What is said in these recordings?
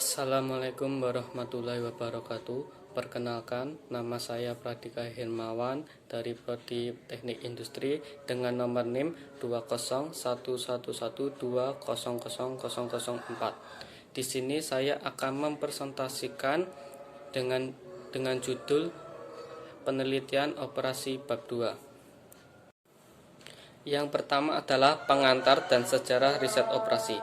Assalamualaikum warahmatullahi wabarakatuh. Perkenalkan, nama saya Pradika Hermawan dari Prodi Teknik Industri dengan nomor NIM 20111200004. Di sini saya akan mempresentasikan dengan judul penelitian operasi bab 2. Yang pertama adalah pengantar dan sejarah riset operasi.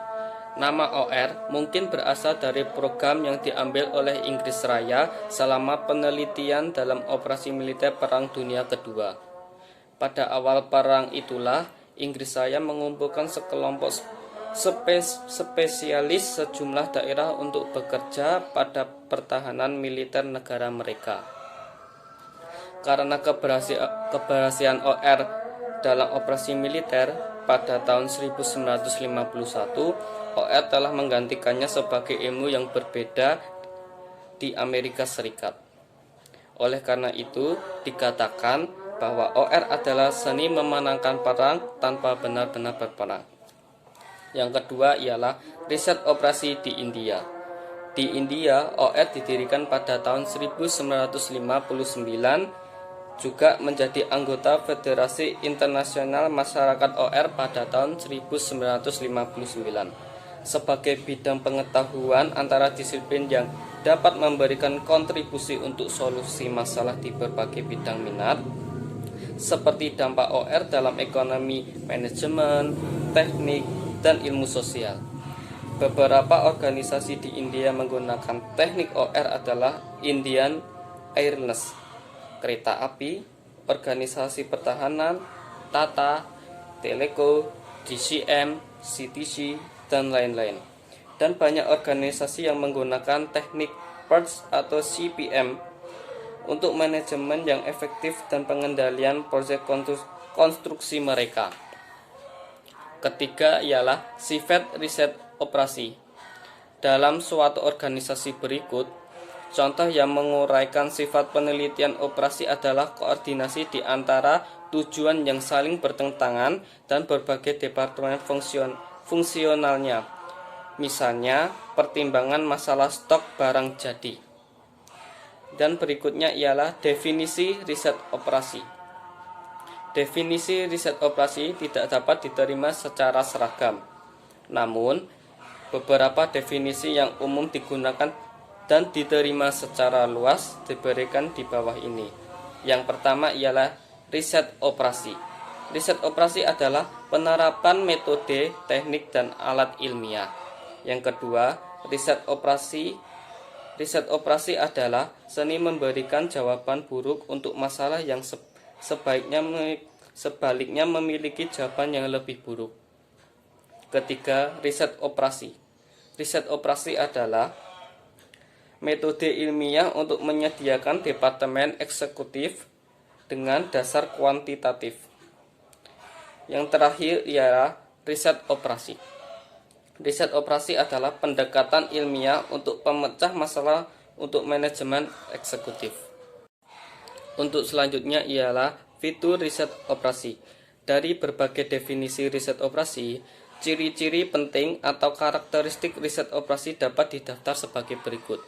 Nama OR mungkin berasal dari program yang diambil oleh Inggris Raya selama penelitian dalam operasi militer Perang Dunia Kedua. Pada awal perang itulah, Inggris Raya mengumpulkan sekelompok spesialis sejumlah daerah untuk bekerja pada pertahanan militer negara mereka. Karena keberhasilan OR dalam operasi militer pada tahun 1951, OR telah menggantikannya sebagai ilmu yang berbeda di Amerika Serikat. Oleh karena itu, dikatakan bahwa OR adalah seni memenangkan perang tanpa benar-benar berperang. Yang kedua ialah riset operasi di India. Di India, OR didirikan pada tahun 1959, juga menjadi anggota Federasi Internasional Masyarakat OR pada tahun 1959 sebagai bidang pengetahuan antara disiplin yang dapat memberikan kontribusi untuk solusi masalah di berbagai bidang minat seperti dampak OR dalam ekonomi, manajemen, teknik, dan ilmu sosial. Beberapa organisasi di India menggunakan teknik OR adalah Indian Airlines, kereta api, organisasi pertahanan, Tata, Teleco, DCM, CTC, dan lain-lain. Dan banyak organisasi yang menggunakan teknik PERT atau CPM untuk manajemen yang efektif dan pengendalian proses konstruksi mereka. Ketiga ialah sifat riset operasi. Dalam suatu organisasi berikut, contoh yang menguraikan sifat penelitian operasi adalah koordinasi di antara tujuan yang saling bertentangan dan berbagai departemen fungsionalnya. Misalnya, pertimbangan masalah stok barang jadi. Dan berikutnya ialah definisi riset operasi. Definisi riset operasi tidak dapat diterima secara seragam. Namun, beberapa definisi yang umum digunakan dan diterima secara luas diberikan di bawah ini. Yang pertama ialah riset operasi. Riset operasi adalah penerapan metode, teknik, dan alat ilmiah. Yang kedua, riset operasi. Riset operasi adalah seni memberikan jawaban buruk untuk masalah yang sebaliknya memiliki jawaban yang lebih buruk. Ketiga, riset operasi. Riset operasi adalah metode ilmiah untuk menyediakan departemen eksekutif dengan dasar kuantitatif. Yang terakhir ialah riset operasi. Riset operasi adalah pendekatan ilmiah untuk pemecah masalah untuk manajemen eksekutif. Untuk selanjutnya ialah fitur riset operasi. Dari berbagai definisi riset operasi, ciri-ciri penting atau karakteristik riset operasi dapat didaftar sebagai berikut.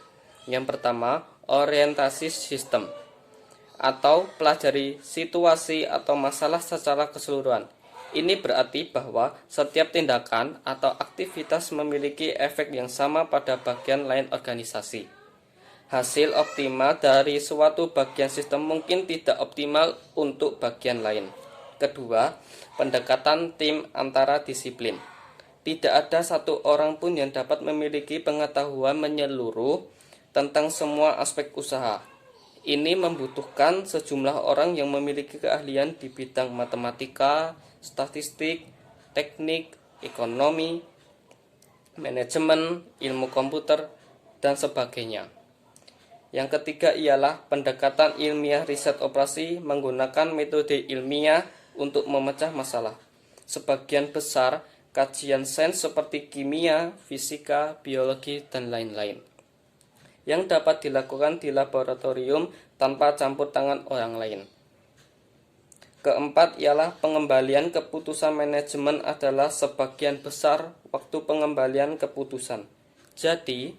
Yang pertama, orientasi sistem atau pelajari situasi atau masalah secara keseluruhan. Ini berarti bahwa setiap tindakan atau aktivitas memiliki efek yang sama pada bagian lain organisasi. Hasil optimal dari suatu bagian sistem mungkin tidak optimal untuk bagian lain. Kedua, pendekatan tim antara disiplin. Tidak ada satu orang pun yang dapat memiliki pengetahuan menyeluruh tentang semua aspek usaha. Ini membutuhkan sejumlah orang yang memiliki keahlian di bidang matematika, statistik, teknik, ekonomi, manajemen, ilmu komputer, dan sebagainya. Yang ketiga ialah pendekatan ilmiah riset operasi menggunakan metode ilmiah untuk memecah masalah. Sebagian besar kajian sains seperti kimia, fisika, biologi, dan lain-lain yang dapat dilakukan di laboratorium tanpa campur tangan orang lain. Keempat ialah pengembalian keputusan manajemen adalah sebagian besar waktu pengembalian keputusan. Jadi,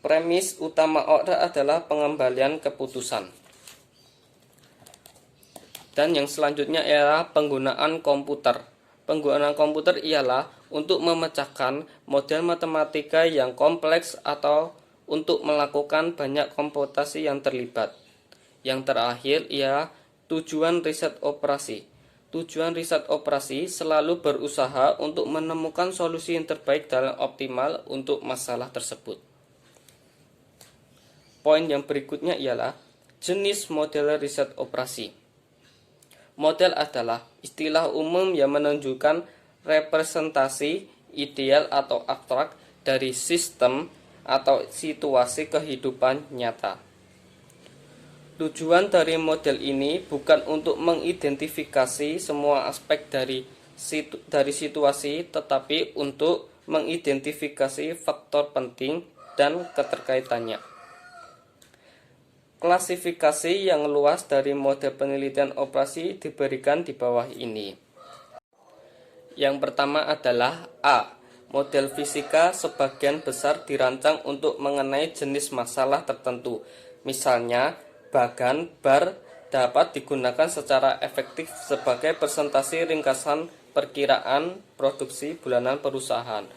Premis utama order adalah pengembalian keputusan. Dan yang selanjutnya ialah penggunaan komputer. Penggunaan komputer ialah untuk memecahkan model matematika yang kompleks atau untuk melakukan banyak komputasi yang terlibat. Yang terakhir ialah tujuan riset operasi. Tujuan riset operasi selalu berusaha untuk menemukan solusi yang terbaik dan optimal untuk masalah tersebut. Poin yang berikutnya ialah jenis model riset operasi. Model adalah istilah umum yang menunjukkan representasi ideal atau abstrak dari sistem atau situasi kehidupan nyata. Tujuan dari model ini bukan untuk mengidentifikasi semua aspek dari situasi, tetapi untuk mengidentifikasi faktor penting dan keterkaitannya. Klasifikasi yang luas dari model penelitian operasi diberikan di bawah ini. Yang pertama adalah A. Model fisika sebagian besar dirancang untuk mengenai jenis masalah tertentu. Misalnya, bagan bar dapat digunakan secara efektif sebagai presentasi ringkasan perkiraan produksi bulanan perusahaan.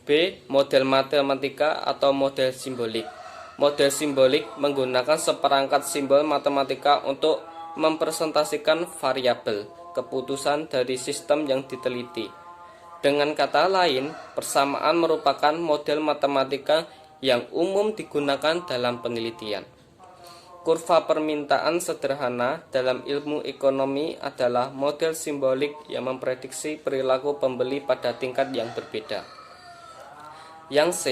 B. Model matematika atau model simbolik. Model simbolik menggunakan seperangkat simbol matematika untuk mempresentasikan variabel keputusan dari sistem yang diteliti. Dengan kata lain, persamaan merupakan model matematika yang umum digunakan dalam penelitian. Kurva permintaan sederhana dalam ilmu ekonomi adalah model simbolik yang memprediksi perilaku pembeli pada tingkat yang berbeda. Yang C.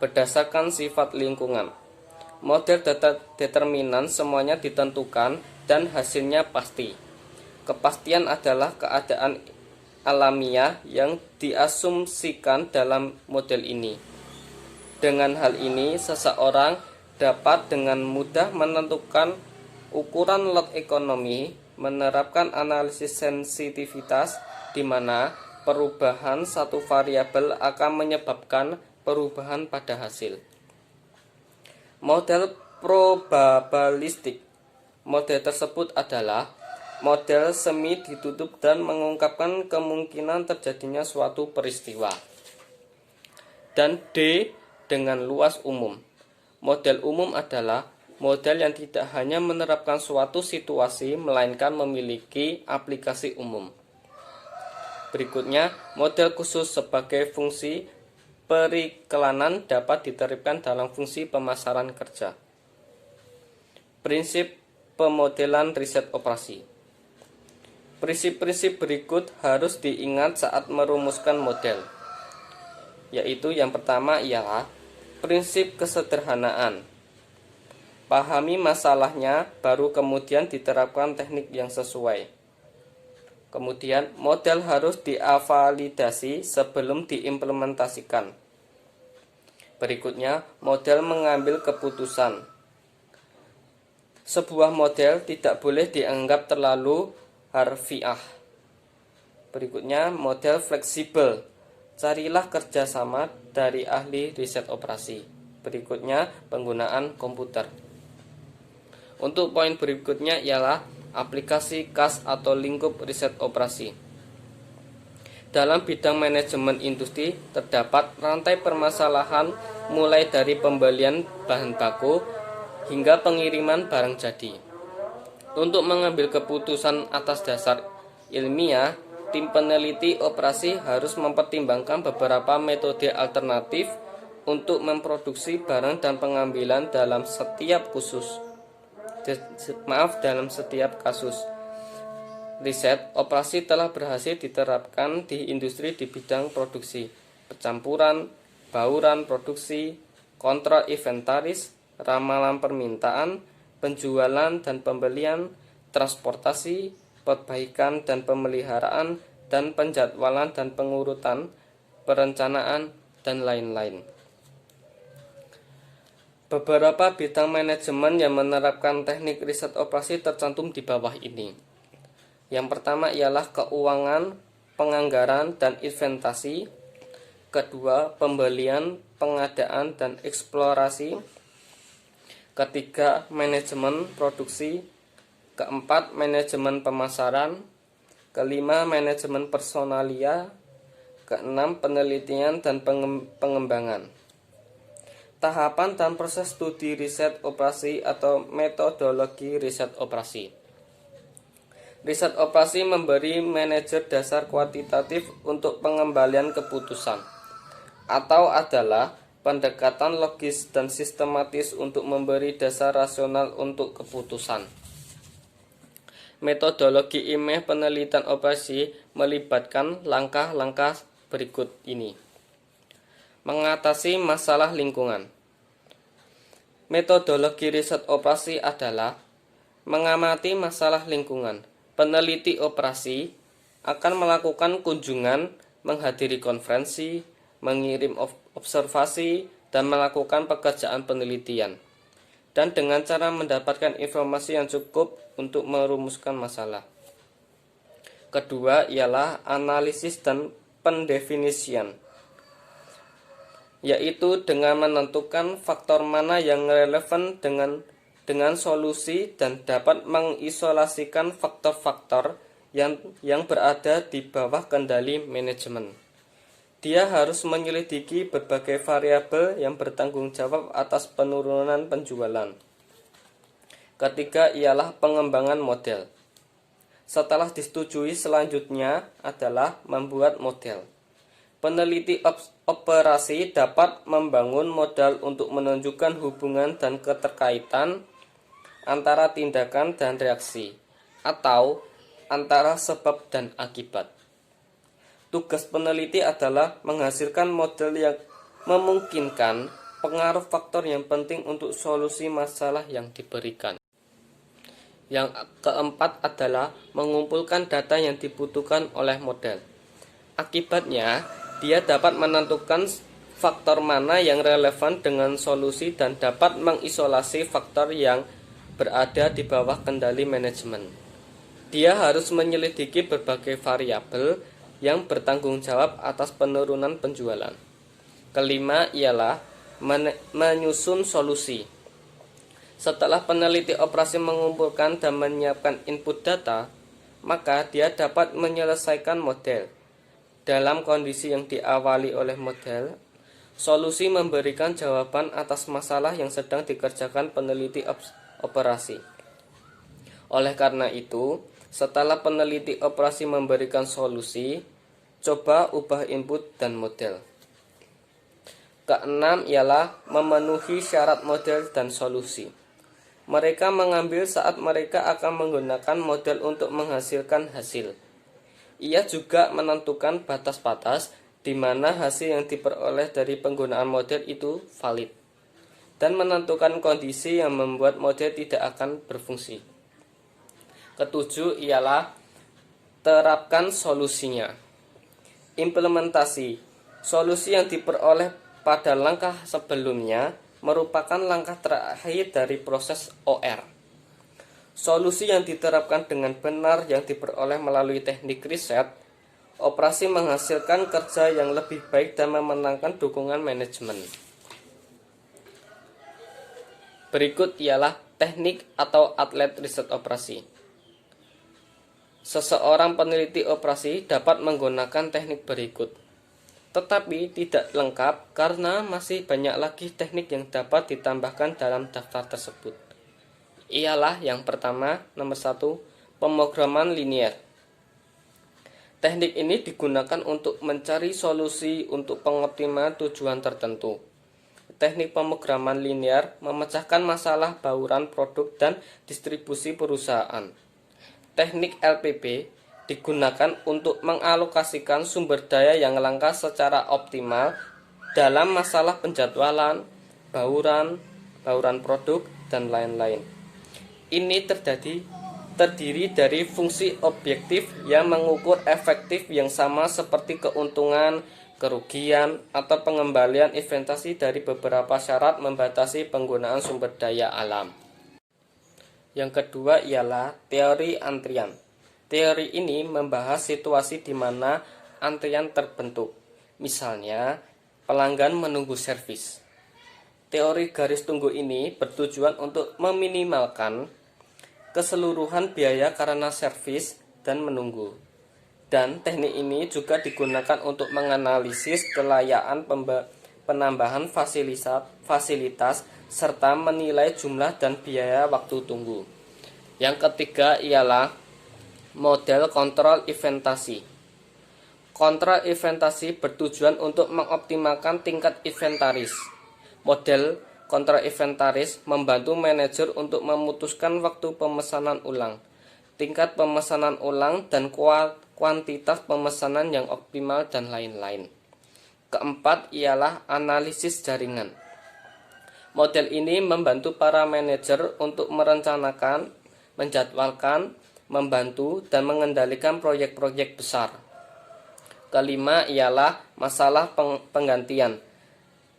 Berdasarkan sifat lingkungan. Model determinan semuanya ditentukan dan hasilnya pasti. Kepastian adalah keadaan alamiah yang diasumsikan dalam model ini. Dengan hal ini, seseorang dapat dengan mudah menentukan ukuran lot ekonomi, menerapkan analisis sensitivitas di mana perubahan satu variabel akan menyebabkan perubahan pada hasil. Model probabilistik. Model tersebut adalah model semi ditutup dan mengungkapkan kemungkinan terjadinya suatu peristiwa. Dan D. Dengan luas umum. Model umum adalah model yang tidak hanya menerapkan suatu situasi, melainkan memiliki aplikasi umum. Berikutnya, model khusus sebagai fungsi periklanan dapat diterapkan dalam fungsi pemasaran kerja. Prinsip pemodelan riset operasi. Prinsip-prinsip berikut harus diingat saat merumuskan model, yaitu yang pertama ialah prinsip kesederhanaan. Pahami masalahnya, baru kemudian diterapkan teknik yang sesuai. Kemudian, model harus divalidasi sebelum diimplementasikan. Berikutnya, model mengambil keputusan. Sebuah model tidak boleh dianggap terlalu harfiah. Berikutnya, model fleksibel. Carilah kerjasama dari ahli riset operasi. Berikutnya, penggunaan komputer. Untuk poin berikutnya ialah aplikasi kas atau lingkup riset operasi. Dalam bidang manajemen industri, terdapat rantai permasalahan mulai dari pembelian bahan baku hingga pengiriman barang jadi. Untuk mengambil keputusan atas dasar ilmiah, tim peneliti operasi harus mempertimbangkan beberapa metode alternatif untuk memproduksi barang dan pengambilan dalam setiap kasus. Riset operasi telah berhasil diterapkan di industri di bidang produksi, pencampuran, bauran produksi, kontrol inventaris, ramalan permintaan, penjualan dan pembelian, transportasi, perbaikan dan pemeliharaan, dan penjadwalan dan pengurutan, perencanaan, dan lain-lain. Beberapa bidang manajemen yang menerapkan teknik riset operasi tercantum di bawah ini. Yang pertama ialah keuangan, penganggaran, dan investasi. Kedua, pembelian, pengadaan dan eksplorasi. Ketiga, manajemen produksi. Keempat, manajemen pemasaran. Kelima, manajemen personalia. Keenam, penelitian dan pengembangan. Tahapan dan proses studi riset operasi atau metodologi riset operasi. Riset operasi memberi manajer dasar kuantitatif untuk pengembalian keputusan, atau adalah pendekatan logis dan sistematis untuk memberi dasar rasional untuk keputusan. Metodologi ilmiah penelitian operasi melibatkan langkah-langkah berikut ini. Mengatasi masalah lingkungan. Metodologi riset operasi adalah mengamati masalah lingkungan. Peneliti operasi akan melakukan kunjungan, menghadiri konferensi, mengirim observasi, dan melakukan pekerjaan penelitian, dan dengan cara mendapatkan informasi yang cukup untuk merumuskan masalah. Kedua ialah analisis dan pendefinisian, yaitu dengan menentukan faktor mana yang relevan dengan solusi dan dapat mengisolasikan faktor-faktor yang berada di bawah kendali manajemen. Dia harus menyelidiki berbagai variabel yang bertanggung jawab atas penurunan penjualan. Ketiga ialah pengembangan model. Setelah disetujui, selanjutnya adalah membuat model. Peneliti operasi dapat membangun model untuk menunjukkan hubungan dan keterkaitan antara tindakan dan reaksi, atau antara sebab dan akibat. Tugas peneliti adalah menghasilkan model yang memungkinkan pengaruh faktor yang penting untuk solusi masalah yang diberikan. Yang keempat adalah mengumpulkan data yang dibutuhkan oleh model. Akibatnya, dia dapat menentukan faktor mana yang relevan dengan solusi dan dapat mengisolasi faktor yang berada di bawah kendali manajemen. Dia harus menyelidiki berbagai variabel yang bertanggung jawab atas penurunan penjualan. Kelima ialah menyusun solusi. Setelah peneliti operasi mengumpulkan dan menyiapkan input data, maka dia dapat menyelesaikan model. Dalam kondisi yang diawali oleh model, solusi memberikan jawaban atas masalah yang sedang dikerjakan peneliti operasi. Oleh karena itu, setelah peneliti operasi memberikan solusi, coba ubah input dan model. Keenam ialah memenuhi syarat model dan solusi. Mereka mengambil saat mereka akan menggunakan model untuk menghasilkan hasil. Ia juga menentukan batas-batas di mana hasil yang diperoleh dari penggunaan model itu valid, dan menentukan kondisi yang membuat model tidak akan berfungsi. Ketujuh ialah terapkan solusinya. Implementasi. Solusi yang diperoleh pada langkah sebelumnya merupakan langkah terakhir dari proses OR. Solusi yang diterapkan dengan benar yang diperoleh melalui teknik riset operasi menghasilkan kerja yang lebih baik dan memenangkan dukungan manajemen. Berikut ialah teknik atau atlet riset operasi. Seseorang peneliti operasi dapat menggunakan teknik berikut, tetapi tidak lengkap karena masih banyak lagi teknik yang dapat ditambahkan dalam daftar tersebut. Ialah yang pertama, nomor 1, pemrograman linier. Teknik ini digunakan untuk mencari solusi untuk pengoptimalan tujuan tertentu. Teknik pemrograman linier memecahkan masalah bauran produk dan distribusi perusahaan. Teknik LPB digunakan untuk mengalokasikan sumber daya yang langka secara optimal dalam masalah penjadwalan, bauran produk, dan lain-lain. Ini terdiri dari fungsi objektif yang mengukur efektif yang sama seperti keuntungan, kerugian, atau pengembalian investasi dari beberapa syarat membatasi penggunaan sumber daya alam. Yang kedua ialah teori antrian. Teori ini membahas situasi di mana antrian terbentuk. Misalnya, pelanggan menunggu servis. Teori garis tunggu ini bertujuan untuk meminimalkan keseluruhan biaya karena servis dan menunggu. Dan teknik ini juga digunakan untuk menganalisis kelayakan penambahan fasilitas serta menilai jumlah dan biaya waktu tunggu. Yang ketiga ialah model kontrol inventasi. Kontrol inventasi bertujuan untuk mengoptimalkan tingkat inventaris. Model kontrol inventaris membantu manajer untuk memutuskan waktu pemesanan ulang, tingkat pemesanan ulang, dan kuantitas pemesanan yang optimal, dan lain-lain. Keempat ialah analisis jaringan. Model ini membantu para manajer untuk merencanakan, menjadwalkan, membantu, dan mengendalikan proyek-proyek besar. Kelima ialah masalah penggantian.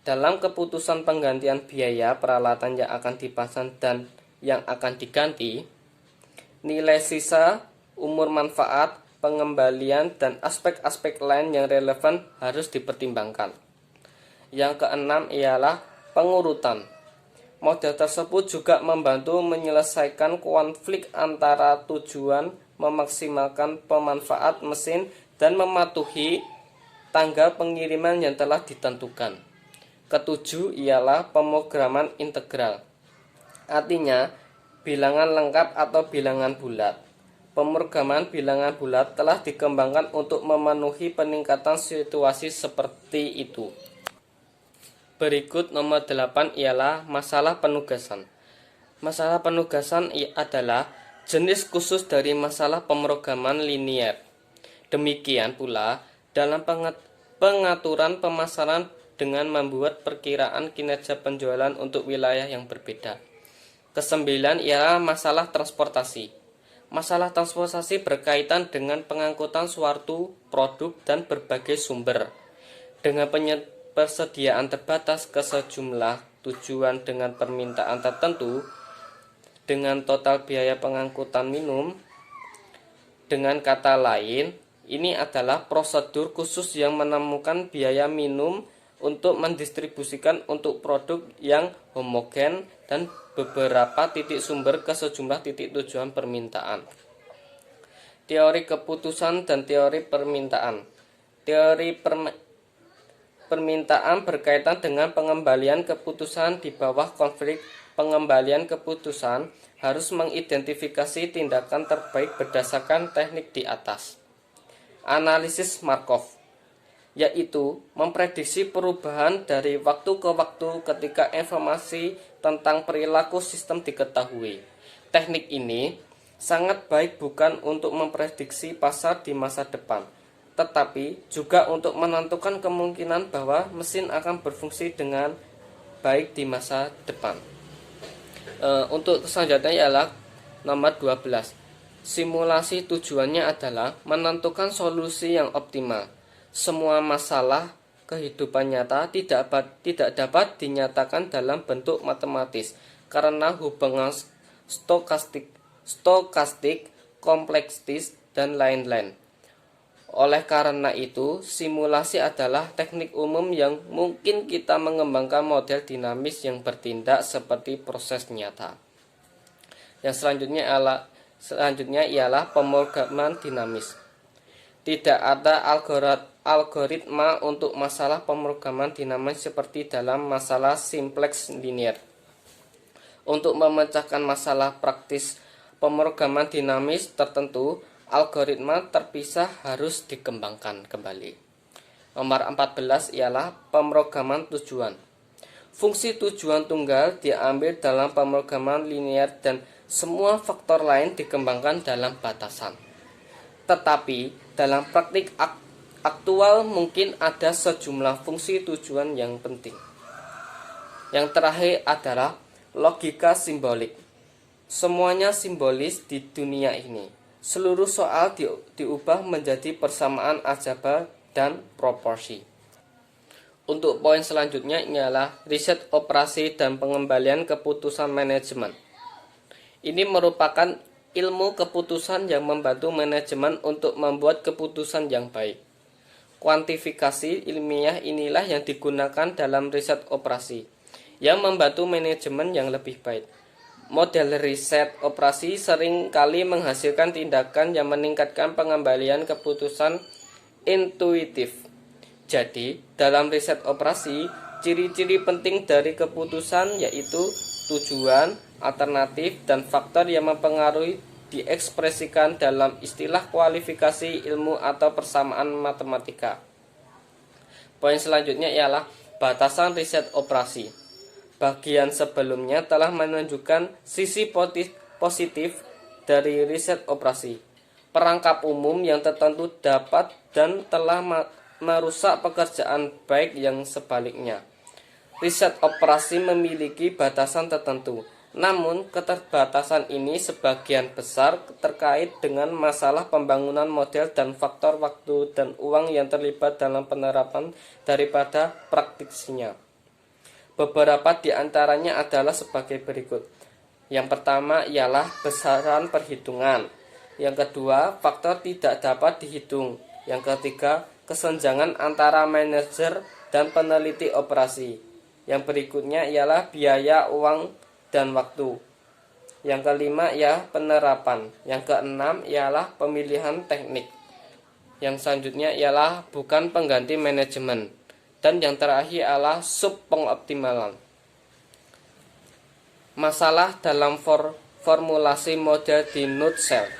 Dalam keputusan penggantian biaya peralatan yang akan dipasang dan yang akan diganti, nilai sisa, umur manfaat, pengembalian, dan aspek-aspek lain yang relevan harus dipertimbangkan. Yang keenam ialah pengurutan. Model tersebut juga membantu menyelesaikan konflik antara tujuan memaksimalkan pemanfaat mesin dan mematuhi tanggal pengiriman yang telah ditentukan. Ketujuh ialah pemrograman integral. Artinya, bilangan lengkap atau bilangan bulat. Pemrograman bilangan bulat telah dikembangkan untuk memenuhi peningkatan situasi seperti itu. Berikut nomor 8 ialah masalah penugasan. Masalah penugasan adalah jenis khusus dari masalah pemrograman linier. Demikian pula dalam pengaturan pemasaran dengan membuat perkiraan kinerja penjualan untuk wilayah yang berbeda. Kesembilan ialah masalah transportasi. Masalah transportasi berkaitan dengan pengangkutan suatu produk dan berbagai sumber. Dengan persediaan terbatas ke sejumlah tujuan dengan permintaan tertentu, dengan total biaya pengangkutan minimum. Dengan kata lain, ini adalah prosedur khusus yang menemukan biaya minimum untuk mendistribusikan untuk produk yang homogen dan beberapa titik sumber ke sejumlah titik tujuan permintaan. Teori keputusan dan teori permintaan. Teori permintaan berkaitan dengan pengembalian keputusan di bawah konflik. Pengembalian keputusan harus mengidentifikasi tindakan terbaik berdasarkan teknik di atas. Analisis Markov, yaitu memprediksi perubahan dari waktu ke waktu ketika informasi tentang perilaku sistem diketahui. Teknik ini sangat baik bukan untuk memprediksi pasar di masa depan, tetapi juga untuk menentukan kemungkinan bahwa mesin akan berfungsi dengan baik di masa depan. Untuk selanjutnya ialah nomor 12. Simulasi tujuannya adalah menentukan solusi yang optimal. Semua masalah kehidupan nyata tidak dapat dinyatakan dalam bentuk matematis karena hubungan stokastik, kompleksis, dan lain-lain. Oleh karena itu, simulasi adalah teknik umum yang mungkin kita mengembangkan model dinamis yang bertindak seperti proses nyata. Yang selanjutnya ialah pemrograman dinamis. Tidak ada algoritma untuk masalah pemrograman dinamis seperti dalam masalah simplex linear. Untuk memecahkan masalah praktis pemrograman dinamis tertentu, algoritma terpisah harus dikembangkan kembali. Nomor 14 ialah pemrograman tujuan. Fungsi tujuan tunggal diambil dalam pemrograman linear dan semua faktor lain dikembangkan dalam batasan. Tetapi dalam praktik aktual mungkin ada sejumlah fungsi tujuan yang penting. Yang terakhir adalah logika simbolik. Semuanya simbolis di dunia ini. Seluruh soal diubah menjadi persamaan aljabar dan proporsi. Untuk poin selanjutnya ialah riset operasi dan pengembalian keputusan manajemen. Ini merupakan ilmu keputusan yang membantu manajemen untuk membuat keputusan yang baik. kuantifikasi ilmiah inilah yang digunakan dalam riset operasi, yang membantu manajemen yang lebih baik. Model riset operasi sering kali menghasilkan tindakan yang meningkatkan pengembalian keputusan intuitif. Jadi, dalam riset operasi, ciri-ciri penting dari keputusan yaitu tujuan, alternatif, dan faktor yang mempengaruhi diekspresikan dalam istilah kualifikasi ilmu atau persamaan matematika. Poin selanjutnya ialah batasan riset operasi. Bagian sebelumnya telah menunjukkan sisi positif dari riset operasi. Perangkap umum yang tertentu dapat dan telah merusak pekerjaan baik yang sebaliknya. Riset operasi memiliki batasan tertentu, namun keterbatasan ini sebagian besar terkait dengan masalah pembangunan model dan faktor waktu dan uang yang terlibat dalam penerapan daripada praktisinya. Beberapa di antaranya adalah sebagai berikut. Yang pertama ialah besaran perhitungan. Yang kedua, faktor tidak dapat dihitung. Yang ketiga, kesenjangan antara manajer dan peneliti operasi. Yang berikutnya ialah biaya, uang, dan waktu. Yang kelima ialah penerapan. Yang keenam ialah pemilihan teknik. Yang selanjutnya ialah bukan pengganti manajemen. Dan yang terakhir adalah subpengoptimalan. Masalah dalam formulasi model di nutshell.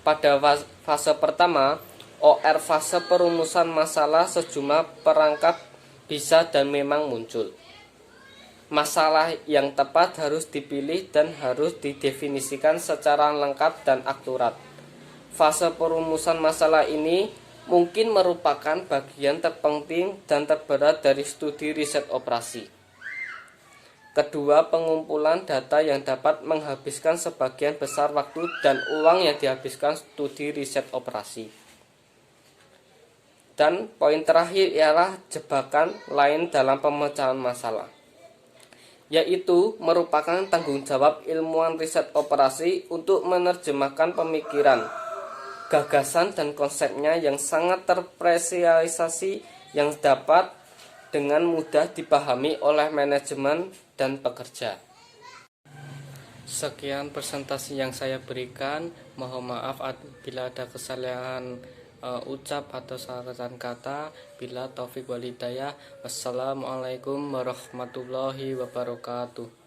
Pada fase pertama, OR fase perumusan masalah sejumlah perangkat bisa dan memang muncul. Masalah yang tepat harus dipilih dan harus didefinisikan secara lengkap dan akurat. Fase perumusan masalah ini mungkin merupakan bagian terpenting dan terberat dari studi riset operasi. Kedua, pengumpulan data yang dapat menghabiskan sebagian besar waktu dan uang yang dihabiskan studi riset operasi. Dan poin terakhir ialah jebakan lain dalam pemecahan masalah, yaitu merupakan tanggung jawab ilmuwan riset operasi untuk menerjemahkan pemikiran, gagasan dan konsepnya yang sangat terspesialisasi yang dapat dengan mudah dipahami oleh manajemen dan pekerja. Sekian presentasi yang saya berikan. Mohon maaf bila ada kesalahan ucap atau salah kata. Bila taufik walhidayah. Wassalamualaikum warahmatullahi wabarakatuh.